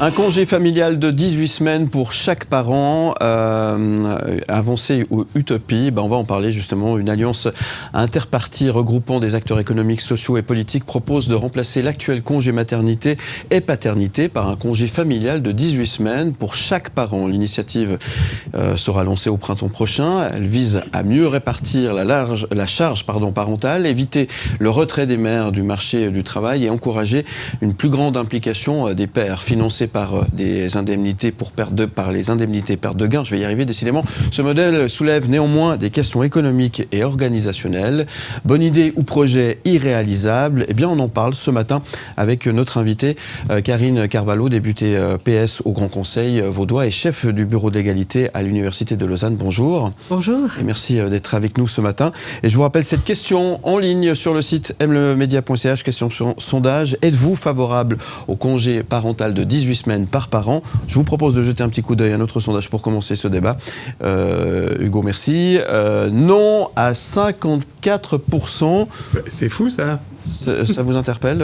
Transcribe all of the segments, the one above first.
Un congé familial de 18 semaines pour chaque parent, avancée ou utopie, on va en parler justement. Une alliance interpartie regroupant des acteurs économiques, sociaux et politiques propose de remplacer l'actuel congé maternité et paternité par un congé familial de 18 semaines pour chaque parent. L'initiative sera lancée au printemps prochain. Elle vise à mieux répartir la charge parentale, éviter le retrait des mères du marché du travail et encourager une plus grande implication des pères, financés par les indemnités perte de gain. Je vais y arriver, décidément. Ce modèle soulève néanmoins des questions économiques et organisationnelles. Bonne idée ou projet irréalisable? Eh bien, on en parle ce matin avec notre invitée Karine Carvalho, députée PS au Grand Conseil vaudois et chef du bureau d'égalité à l'Université de Lausanne. Bonjour. Bonjour. Et merci d'être avec nous ce matin. Et je vous rappelle cette question en ligne sur le site mlemedia.ch, question sondage. Êtes-vous favorable au congé parental de 18 semaines par parent? Je vous propose de jeter un petit coup d'œil à notre sondage pour commencer ce débat. Hugo, merci. Non à 54%. C'est fou, ça. Ça vous interpelle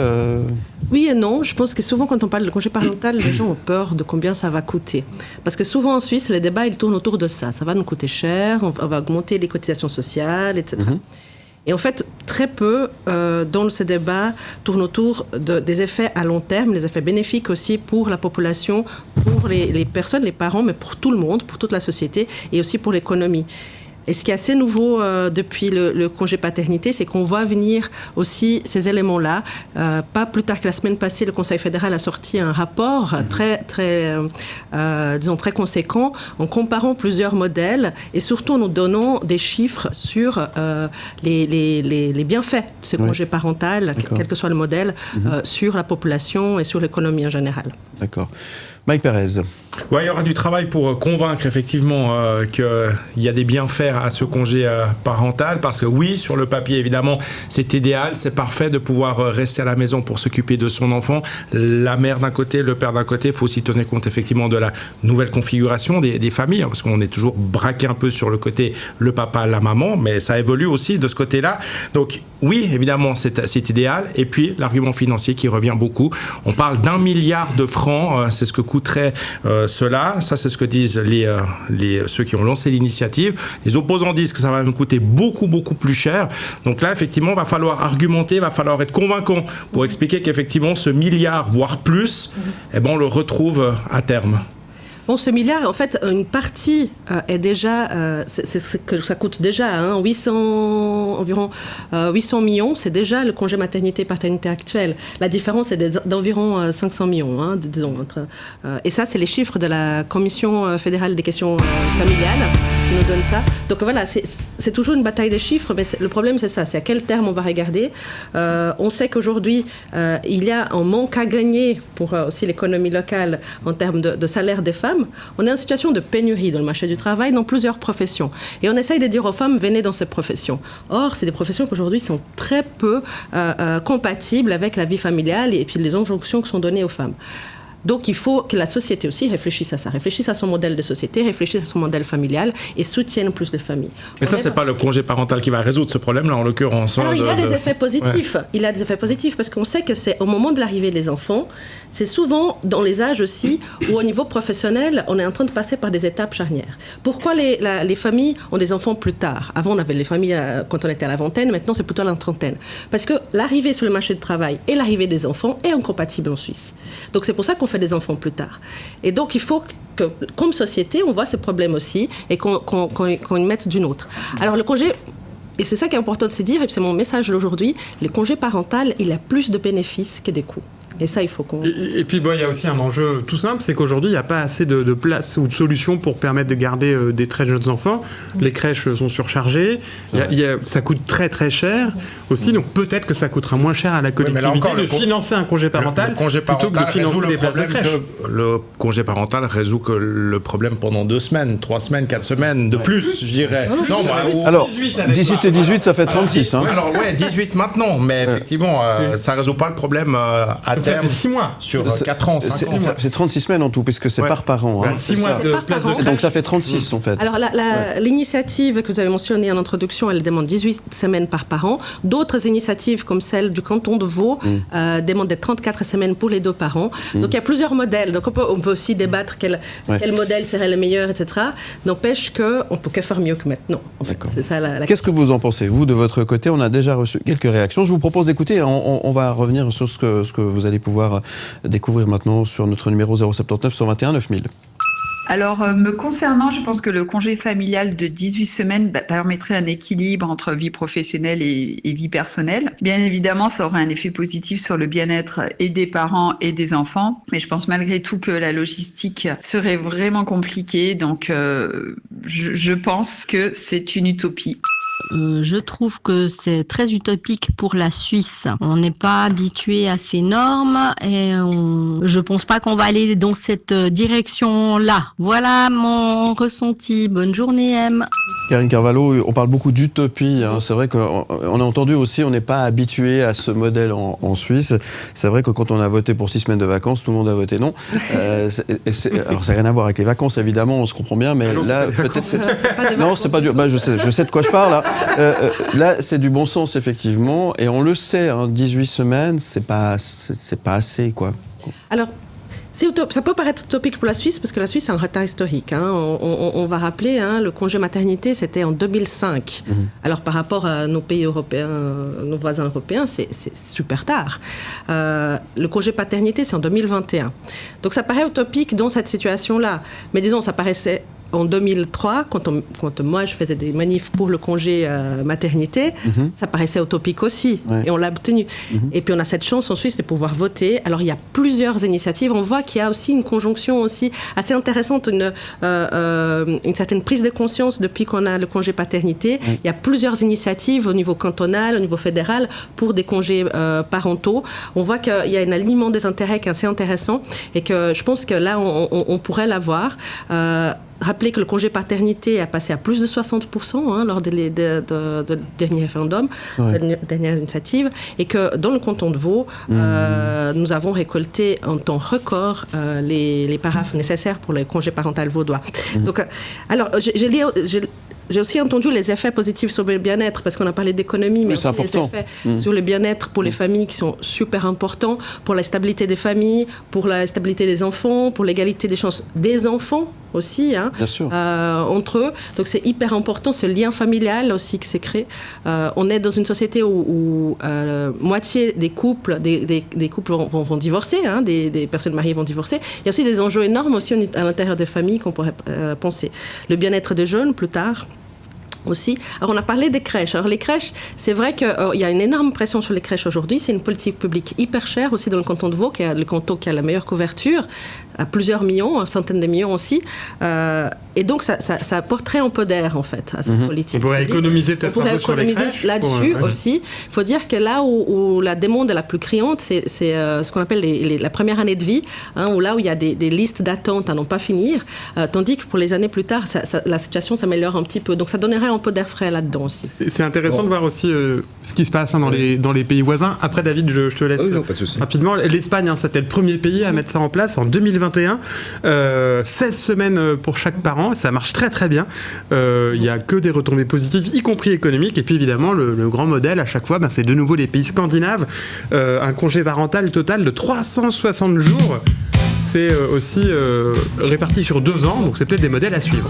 Oui et non. Je pense que souvent, quand on parle de congé parental, les gens ont peur de combien ça va coûter. Parce que souvent, en Suisse, les débats, ils tournent autour de ça. Ça va nous coûter cher, on va augmenter les cotisations sociales, etc. Et en fait, très peu dans ces débats tournent autour des effets à long terme, les effets bénéfiques aussi pour la population, pour les personnes, les parents, mais pour tout le monde, pour toute la société et aussi pour l'économie. Et ce qui est assez nouveau depuis le congé paternité, c'est qu'on voit venir aussi ces éléments-là. Pas plus tard que la semaine passée, le Conseil fédéral a sorti un rapport très conséquent en comparant plusieurs modèles et surtout en nous donnant des chiffres sur les bienfaits de ce congé parental, quel que soit le modèle, sur la population et sur l'économie en général. D'accord. Mike Pérez. Ouais, il y aura du travail pour convaincre effectivement qu'il y a des bienfaits à ce congé parental, parce que oui, sur le papier évidemment c'est idéal, c'est parfait de pouvoir rester à la maison pour s'occuper de son enfant, la mère d'un côté, le père d'un côté. Il faut aussi tenir compte effectivement de la nouvelle configuration des familles, parce qu'on est toujours braqué un peu sur le côté le papa, la maman, mais ça évolue aussi de ce côté-là. Donc oui, évidemment c'est idéal. Et puis l'argument financier qui revient beaucoup, on parle d'1 milliard de francs, c'est ce que coûterait cela. Ça, c'est ce que disent ceux qui ont lancé l'initiative. Les opposants disent que ça va même coûter beaucoup, beaucoup plus cher. Donc là, effectivement, il va falloir argumenter, il va falloir être convaincant pour expliquer qu'effectivement, ce milliard, voire plus, on le retrouve à terme. Bon, ce milliard, en fait, une partie est déjà, c'est ce que ça coûte déjà, environ 800 millions, c'est déjà le congé maternité-paternité actuel. La différence est d'environ 500 millions, disons. Et ça, c'est les chiffres de la Commission fédérale des questions familiales qui nous donne ça. Donc voilà, c'est toujours une bataille des chiffres, mais le problème, c'est ça, c'est à quel terme on va regarder. On sait qu'aujourd'hui, il y a un manque à gagner pour aussi l'économie locale en termes de salaire des femmes. On est en situation de pénurie dans le marché du travail dans plusieurs professions. Et on essaye de dire aux femmes, venez dans ces professions. Or, c'est des professions qui aujourd'hui sont très peu compatibles avec la vie familiale et puis les injonctions qui sont données aux femmes. Donc, il faut que la société aussi réfléchisse à ça, réfléchisse à son modèle de société, réfléchisse à son modèle familial et soutienne plus de familles. Mais ça, c'est pas le congé parental qui va résoudre ce problème-là, en l'occurrence. Alors, il y a des effets positifs. Ouais. Il a des effets positifs parce qu'on sait que c'est au moment de l'arrivée des enfants, c'est souvent dans les âges aussi où, au niveau professionnel, on est en train de passer par des étapes charnières. Pourquoi les familles ont des enfants plus tard? Avant, on avait les familles quand on était à la vingtaine, maintenant, c'est plutôt à la trentaine. Parce que l'arrivée sur le marché du travail et l'arrivée des enfants est incompatible en Suisse. Donc, c'est pour ça qu'on fait des enfants plus tard. Et donc, il faut que, comme société, on voit ces problèmes aussi et qu'on y mette d'une autre. Alors, le congé... Et c'est ça qui est important de se dire, et c'est mon message d'aujourd'hui, le congé parental, il a plus de bénéfices que des coûts. Et ça, il faut qu'on... Et puis, il y a aussi un enjeu tout simple, c'est qu'aujourd'hui, il n'y a pas assez de place ou de solutions pour permettre de garder des très jeunes enfants. Les crèches sont surchargées. Ça coûte très, très cher aussi. Donc, peut-être que ça coûtera moins cher à la collectivité de financer un congé parental plutôt que de financer des places de crèche. Le congé parental résout que le problème pendant 2 semaines, 3 semaines, 4 semaines, de plus, je dirais. Alors, 18 et 18, ça fait 36. Alors, 18 maintenant. Mais effectivement, ça ne résout pas le problème à terme. ça fait 6 mois. Sur 4 ans, 5 ans. C'est 36 semaines en tout, puisque c'est par parent. Hein. 6 mois de place de crèche. Donc ça fait 36 en fait. Alors l'initiative que vous avez mentionnée en introduction, elle demande 18 semaines par parent. D'autres initiatives comme celle du canton de Vaud demandent des 34 semaines pour les 2 parents. Donc il y a plusieurs modèles. Donc on peut aussi débattre quel modèle serait le meilleur, etc. N'empêche qu'on ne peut que faire mieux que maintenant. En fait. C'est ça la Qu'est-ce que vous en pensez? Vous, de votre côté, on a déjà reçu quelques réactions. Je vous propose d'écouter. On va revenir sur ce que vous allez pouvoir découvrir maintenant sur notre numéro 079 121 9000. Alors, me concernant, je pense que le congé familial de 18 semaines permettrait un équilibre entre vie professionnelle et vie personnelle. Bien évidemment, ça aurait un effet positif sur le bien-être et des parents et des enfants. Mais je pense malgré tout que la logistique serait vraiment compliquée. Donc, je pense que c'est une utopie. Je trouve que c'est très utopique pour la Suisse. On n'est pas habitué à ces normes et je pense pas qu'on va aller dans cette direction-là. Voilà mon ressenti. Bonne journée, M. Karine Carvalho, on parle beaucoup d'utopie. Hein. C'est vrai qu'on a entendu aussi, on n'est pas habitué à ce modèle en Suisse. C'est vrai que quand on a voté pour 6 semaines de vacances, tout le monde a voté non. Alors ça n'a rien à voir avec les vacances, évidemment, on se comprend bien, mais là, peut-être... Non, c'est pas dur. Je sais de quoi je parle. Là. Là, c'est du bon sens, effectivement, et on le sait, 18 semaines, c'est pas assez, quoi. Alors, ça peut paraître utopique pour la Suisse, parce que la Suisse a un retard historique. On va rappeler, le congé maternité, c'était en 2005. Alors, par rapport à nos pays européens, nos voisins européens, c'est super tard. Le congé paternité, c'est en 2021. Donc, ça paraît utopique dans cette situation-là. Mais disons, ça paraissait... En 2003, quand moi je faisais des manifs pour le congé maternité, ça paraissait utopique aussi, et on l'a obtenu. Et puis on a cette chance en Suisse de pouvoir voter. Alors il y a plusieurs initiatives. On voit qu'il y a aussi une conjonction aussi assez intéressante, une certaine prise de conscience depuis qu'on a le congé paternité. Il y a plusieurs initiatives au niveau cantonal, au niveau fédéral pour des congés parentaux. On voit qu'il y a un alignement des intérêts qui est assez intéressant, et que je pense que là on pourrait l'avoir. Rappelez que le congé paternité a passé à plus de 60% lors du dernier référendum, dernière initiative, et que dans le canton de Vaud, nous avons récolté en temps record les paraphes nécessaires pour le congé parental vaudois. Donc, alors, j'ai aussi entendu les effets positifs sur le bien-être, parce qu'on a parlé d'économie, mais aussi les effets sur le bien-être pour les familles qui sont super importants, pour la stabilité des familles, pour la stabilité des enfants, pour l'égalité des chances des enfants aussi, entre eux. Donc c'est hyper important, ce lien familial aussi qui s'est créé. On est dans une société où moitié des couples, des couples vont divorcer, des personnes mariées vont divorcer. Il y a aussi des enjeux énormes aussi à l'intérieur des familles qu'on pourrait penser. Le bien-être des jeunes, plus tard. Aussi. Alors on a parlé des crèches. Alors les crèches, c'est vrai qu'il y a une énorme pression sur les crèches aujourd'hui. C'est une politique publique hyper chère aussi dans le canton de Vaud, qui est le canton qui a la meilleure couverture, à plusieurs millions, centaines de millions aussi. Et donc ça apporterait un peu d'air en fait à cette politique. On pourrait économiser peut-être un peu sur les crèches. Là-dessus aussi. Il faut dire que là où la demande est la plus criante, c'est ce qu'on appelle la première année de vie, où là où il y a des listes d'attente à n'en pas finir, tandis que pour les années plus tard, la situation s'améliore un petit peu. Donc ça donnerait un peu d'air frais là-dedans aussi. C'est intéressant de voir aussi ce qui se passe dans les pays voisins. Après, David, je te laisse rapidement. L'Espagne, c'était le premier pays à mettre ça en place en 2021. 16 semaines pour chaque parent. Ça marche très très bien. Il n'y a que des retombées positives, y compris économiques. Et puis évidemment, le grand modèle à chaque fois, c'est de nouveau les pays scandinaves. Un congé parental total de 360 jours. C'est aussi réparti sur 2 ans. Donc c'est peut-être des modèles à suivre.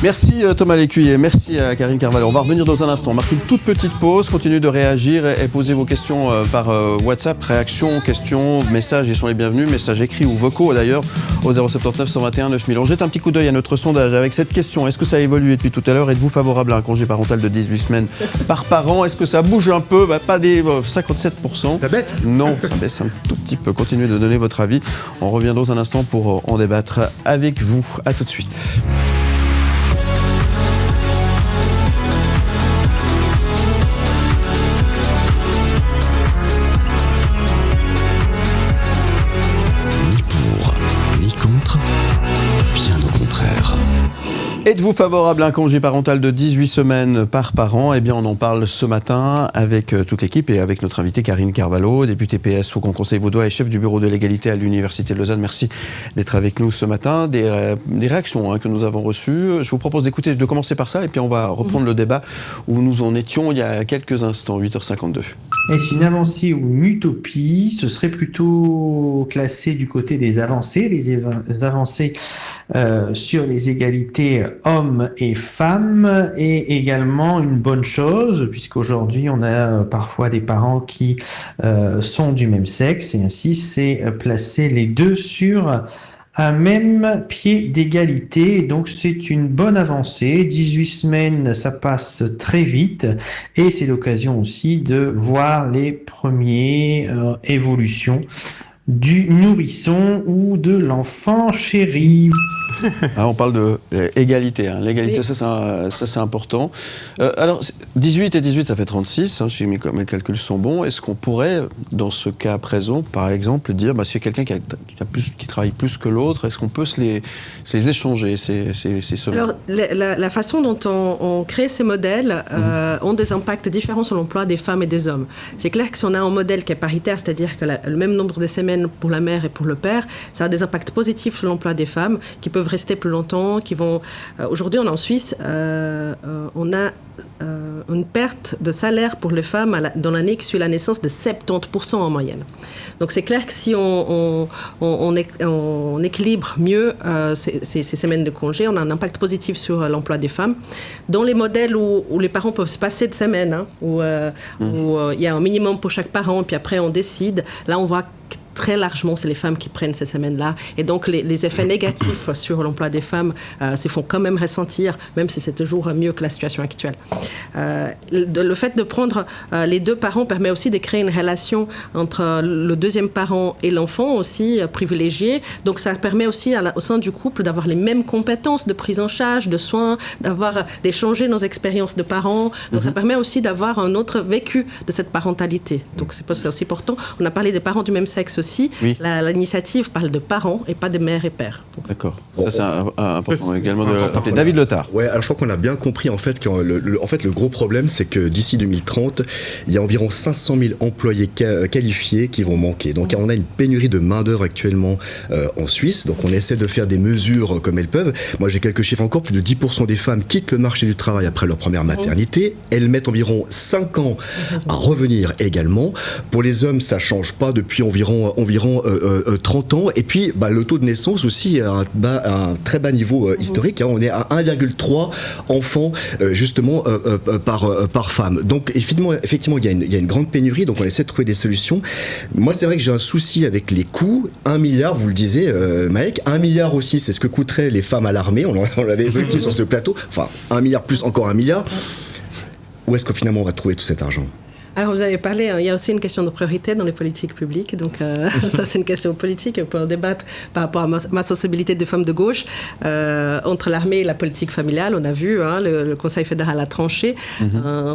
Merci Thomas Lécuyer, merci à Karine Carvalho. On va revenir dans un instant. On marque une toute petite pause. Continuez de réagir et poser vos questions par WhatsApp. Réactions, questions, messages, ils sont les bienvenus. Messages écrits ou vocaux d'ailleurs au 079 121 9000. On jette un petit coup d'œil à notre sondage avec cette question. Est-ce que ça a évolué depuis tout à l'heure? Êtes-vous favorable à un congé parental de 18 semaines par parent? Est-ce que ça bouge un peu? Pas des 57%. Ça baisse? Non, ça baisse un tout petit peu. Continuez de donner votre avis. On revient dans un instant pour en débattre avec vous. À tout de suite. Êtes-vous favorable à un congé parental de 18 semaines par parent ? Eh bien, on en parle ce matin avec toute l'équipe et avec notre invitée Karine Carvalho, députée PS au Grand Conseil vaudois et chef du bureau de l'égalité à l'Université de Lausanne. Merci d'être avec nous ce matin. Des réactions que nous avons reçues. Je vous propose de commencer par ça et puis on va reprendre le débat où nous en étions il y a quelques instants, 8h52. Est-ce une avancée ou une utopie ? Ce serait plutôt classé du côté des avancées, les avancées sur les égalités hommes et femmes est également une bonne chose, puisqu'aujourd'hui on a parfois des parents qui sont du même sexe, et ainsi c'est placer les deux sur un même pied d'égalité. Donc c'est une bonne avancée. 18 semaines, ça passe très vite et c'est l'occasion aussi de voir les premières évolutions du nourrisson ou de l'enfant chéri. On parle de égalité. L'égalité, oui. ça c'est important. Alors, 18 et 18, ça fait 36, si mes calculs sont bons. Est-ce qu'on pourrait, dans ce cas présent, par exemple, dire, s'il y a quelqu'un qui travaille plus que l'autre, est-ce qu'on peut se les échanger, ces semaines ? Alors, la façon dont on crée ces modèles ont des impacts différents sur l'emploi des femmes et des hommes. C'est clair que si on a un modèle qui est paritaire, c'est-à-dire que le même nombre de semaines pour la mère et pour le père, ça a des impacts positifs sur l'emploi des femmes qui peuvent rester plus longtemps, qui vont... aujourd'hui, en Suisse, on a une perte de salaire pour les femmes dans l'année qui suit la naissance de 70% en moyenne. Donc c'est clair que si on équilibre mieux ces semaines de congé, on a un impact positif sur l'emploi des femmes. Dans les modèles où les parents peuvent se passer de semaines, où il y a un minimum pour chaque parent, puis après on décide, là on voit très largement, c'est les femmes qui prennent ces semaines-là. Et donc, les effets négatifs sur l'emploi des femmes se font quand même ressentir, même si c'est toujours mieux que la situation actuelle. Le fait de prendre les deux parents permet aussi de créer une relation entre le deuxième parent et l'enfant aussi privilégié. Donc, ça permet aussi au sein du couple d'avoir les mêmes compétences de prise en charge, de soins, d'échanger nos expériences de parents. Donc, ça permet aussi d'avoir un autre vécu de cette parentalité. Donc, c'est aussi important. On a parlé des parents du même sexe aussi. Oui. L'initiative parle de parents et pas de mère et père. D'accord. Ça, c'est important également de rappeler. David Letard. Ouais, alors je crois qu'on a bien compris en fait que le gros problème, c'est que d'ici 2030, il y a environ 500 000 employés qualifiés qui vont manquer. Donc on a une pénurie de main-d'œuvre actuellement en Suisse. Donc on essaie de faire des mesures comme elles peuvent. Moi, j'ai quelques chiffres encore. Plus de 10% des femmes quittent le marché du travail après leur première maternité. Elles mettent environ 5 ans à revenir également. Pour les hommes, ça change pas depuis environ 30 ans. Et puis, le taux de naissance aussi à un très bas niveau historique. On est à 1,3 enfants justement par femme. Donc, effectivement, il y a une grande pénurie. Donc, on essaie de trouver des solutions. Moi, c'est vrai que j'ai un souci avec les coûts. 1 milliard, vous le disiez, Maëk. 1 milliard aussi, c'est ce que coûteraient les femmes à l'armée. On l'avait évoqué sur ce plateau. Enfin, 1 milliard plus encore 1 milliard. Où est-ce que finalement on va trouver tout cet argent ? Alors, vous avez parlé, il y a aussi une question de priorité dans les politiques publiques. Donc, ça, c'est une question politique. On peut en débattre par rapport à ma sensibilité de femme de gauche. Entre l'armée et la politique familiale, on a vu, le Conseil fédéral a tranché,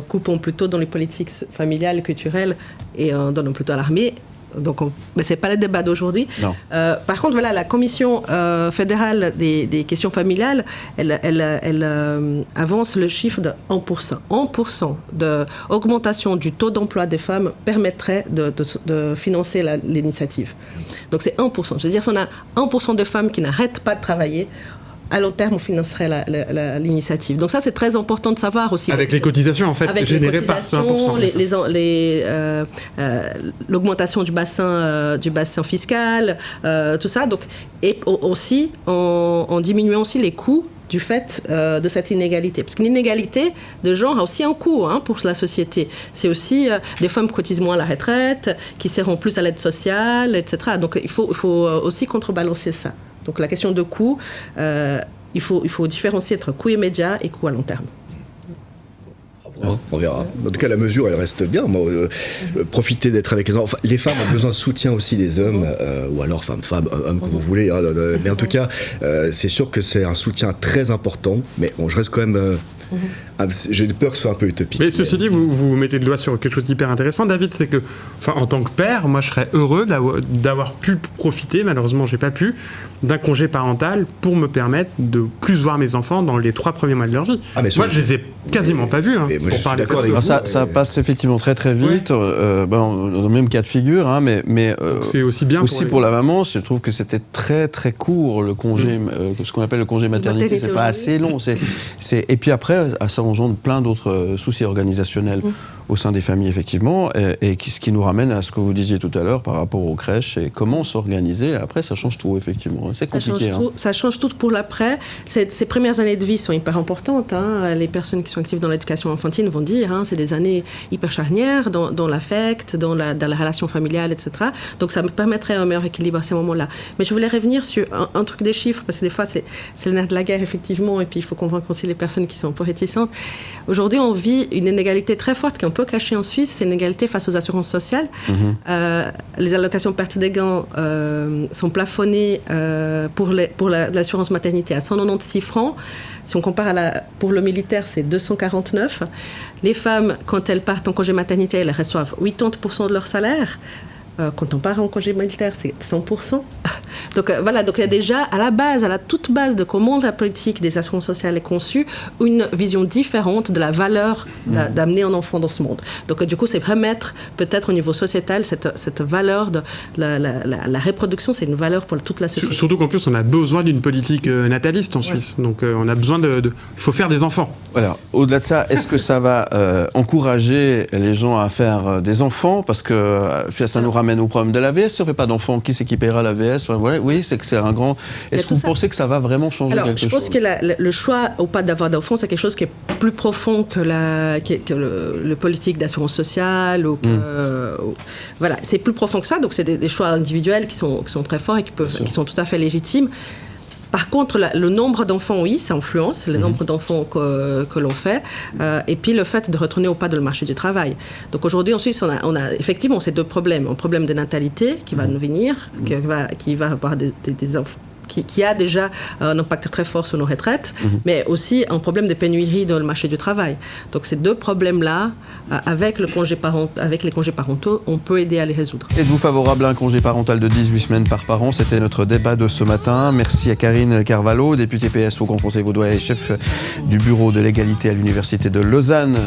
coupons plutôt dans les politiques familiales, culturelles, et donnons plutôt à l'armée. Donc, mais ce n'est pas le débat d'aujourd'hui. Par contre, voilà, la Commission fédérale des questions familiales, elle avance le chiffre de 1%. 1% d'augmentation du taux d'emploi des femmes permettrait de financer l'initiative. Donc, c'est 1%. Je veux dire, si on a 1% de femmes qui n'arrêtent pas de travailler, à long terme, on financerait l'initiative. Donc ça, c'est très important de savoir aussi. Avec les cotisations, en fait, générées par 1%. L'augmentation du bassin fiscal, tout ça. Donc, et aussi, en diminuant aussi les coûts du fait de cette inégalité. Parce qu'une inégalité de genre a aussi un coût pour la société. C'est aussi des femmes cotisent moins à la retraite, qui seront plus à l'aide sociale, etc. Donc il faut aussi contrebalancer ça. Donc la question de coût, il faut différencier entre coût immédiat et coût à long terme. On verra. En tout cas, la mesure, elle reste bien. Profiter d'être avec les enfants. Les femmes ont besoin de soutien aussi des hommes, ou alors femmes, hommes, comme vous voulez. Mais en tout cas, c'est sûr que c'est un soutien très important. Mais bon, je reste quand même J'ai peur que ce soit un peu utopique. Mais ceci dit, vous mettez le doigt sur quelque chose d'hyper intéressant, David, c'est que, en tant que père, moi je serais heureux d'avoir pu profiter, malheureusement j'ai pas pu, d'un congé parental pour me permettre de plus voir mes enfants dans les 3 premiers mois de leur vie. Moi je les ai quasiment pas vus, pour parler d'accord avec vous. Ça passe effectivement très très vite, dans le même cas de figure, mais c'est aussi bien pour la maman. Je trouve que c'était très très court le congé, ce qu'on appelle le congé maternité, c'est pas assez long. Et puis après, ça engendre plein d'autres soucis organisationnels au sein des familles, effectivement, et ce qui nous ramène à ce que vous disiez tout à l'heure par rapport aux crèches et comment s'organiser. Après, ça change tout, effectivement. C'est compliqué. Ça change tout pour l'après. Ces premières années de vie sont hyper importantes. Les personnes qui sont actives dans l'éducation infantile vont dire c'est des années hyper charnières dans l'affect, dans la relation familiale, etc. Donc ça me permettrait un meilleur équilibre à ces moments-là. Mais je voulais revenir sur un truc des chiffres, parce que des fois, c'est le nerf de la guerre, effectivement, et puis il faut convaincre aussi les personnes qui sont un peu réticentes. Aujourd'hui, on vit une inégalité très forte qui est un peu cachée en Suisse, c'est une inégalité face aux assurances sociales. Les allocations perte des gants sont plafonnées pour l'assurance maternité à 196 francs. Si on compare pour le militaire, c'est 249. Les femmes, quand elles partent en congé maternité, elles reçoivent 80% de leur salaire. Quand on part en congé militaire, c'est 100%. Donc il y a déjà à la toute base de comment la politique des assurances sociales est conçue, une vision différente de la valeur d'amener un enfant dans ce monde. Donc du coup, c'est remettre peut-être au niveau sociétal cette valeur de la reproduction, c'est une valeur pour toute la société. Surtout qu'en plus, on a besoin d'une politique nataliste en Suisse. Donc on a besoin il faut faire des enfants. Voilà. Au-delà de ça, est-ce que ça va encourager les gens à faire des enfants? Parce que ça nous ramène au problème de l'AVS. Si on ne fait pas d'enfants, qui s'équipera l'AVS? Oui, c'est que c'est un grand... Est-ce que vous pensez que ça va vraiment changer quelque chose? Je pense que le choix ou pas d'avoir d'enfants, c'est quelque chose qui est plus profond que le politique d'assurance sociale. C'est plus profond que ça. Donc c'est des choix individuels qui sont très forts et qui sont tout à fait légitimes. Par contre, le nombre d'enfants, oui, ça influence le nombre d'enfants que l'on fait, et puis le fait de retourner au pas de le marché du travail. Donc aujourd'hui, en Suisse, on a effectivement ces 2 problèmes. Un problème de natalité qui va nous venir, qui va avoir des enfants, qui a déjà un impact très fort sur nos retraites, mais aussi un problème de pénurie dans le marché du travail. Donc ces 2 problèmes-là, avec les congés parentaux, on peut aider à les résoudre. Êtes-vous favorable à un congé parental de 18 semaines par parent? C'était notre débat de ce matin. Merci à Karine Carvalho, députée PS au Grand Conseil vaudois et chef du bureau de l'égalité à l'Université de Lausanne,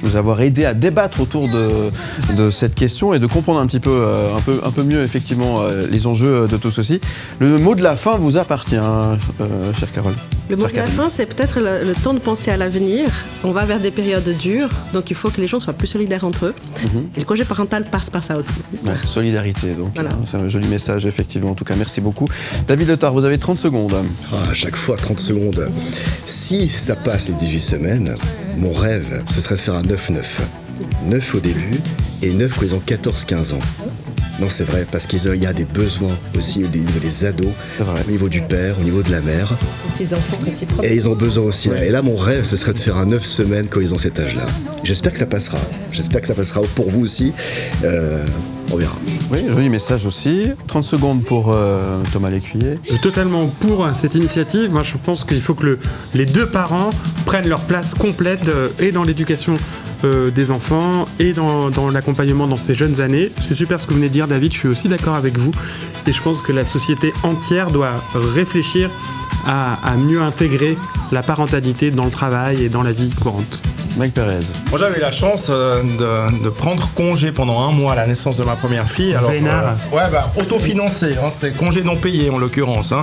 nous avoir aidé à débattre autour de cette question et de comprendre un peu mieux, effectivement, les enjeux de tout ceci. Le mot de la fin vous appartient, chère Carole. Le mot de la fin, c'est peut-être le temps de penser à l'avenir. On va vers des périodes dures, donc il faut que les gens soient plus solidaires entre eux. Et le congé parental passe par ça aussi. Ouais, solidarité, donc c'est un joli message, effectivement. En tout cas, merci beaucoup. David Letard, vous avez 30 secondes. À chaque fois, 30 secondes. Si ça passe les 18 semaines, mon rêve, ce serait de faire un 9-9. 9 au début et 9 quand ils ont 14-15 ans. Non, c'est vrai, parce qu'il y a des besoins aussi au niveau des ados, au niveau du père, au niveau de la mère. Petits enfants, petits proches. Et ils ont besoin aussi. Et là, mon rêve, ce serait de faire un 9 semaines quand ils ont cet âge-là. J'espère que ça passera. J'espère que ça passera pour vous aussi. On verra. Oui, joli message aussi. 30 secondes pour Thomas Lécuyer. Je suis totalement pour cette initiative. Moi, je pense qu'il faut que les 2 parents prennent leur place complète et dans l'éducation des enfants et dans l'accompagnement dans ces jeunes années. C'est super ce que vous venez de dire, David, je suis aussi d'accord avec vous et je pense que la société entière doit réfléchir à mieux intégrer la parentalité dans le travail et dans la vie courante. Mike Perez. Moi, j'avais eu la chance de prendre congé pendant 1 mois à la naissance de ma première fille. Alors, autofinancé, c'était congé non payé en l'occurrence.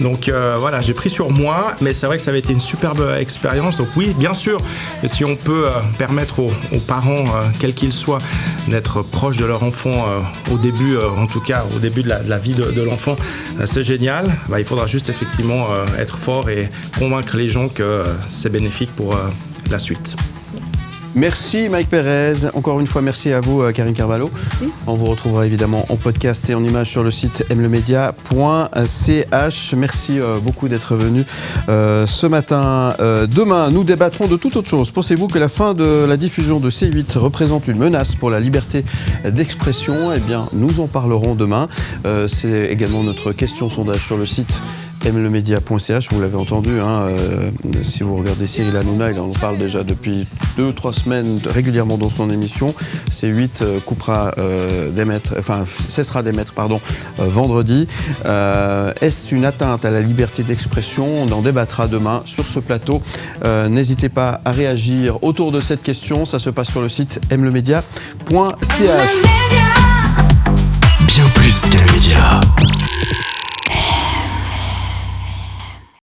Donc voilà, j'ai pris sur moi, mais c'est vrai que ça avait été une superbe expérience. Donc oui, bien sûr, et si on peut permettre aux parents, quels qu'ils soient, d'être proches de leur enfant au début, en tout cas au début de la vie de l'enfant, c'est génial. Il faudra juste effectivement être fort et convaincre les gens que c'est bénéfique pour la suite. Merci Mike Perez. Encore une fois, merci à vous Karine Carvalho. On vous retrouvera évidemment en podcast et en image sur le site mlemedia.ch. Merci beaucoup d'être venu ce matin. Demain, nous débattrons de toute autre chose. Pensez-vous que la fin de la diffusion de C8 représente une menace pour la liberté d'expression? Eh bien, nous en parlerons demain. C'est également notre question sondage sur le site mlemedia.ch, vous l'avez entendu, si vous regardez Cyril Hanouna, il en parle déjà depuis 2-3 semaines régulièrement dans son émission. C8 cessera d'émettre vendredi. Est-ce une atteinte à la liberté d'expression? On en débattra demain sur ce plateau. N'hésitez pas à réagir autour de cette question. Ça se passe sur le site mlemedia.ch. Bien plus qu'un média.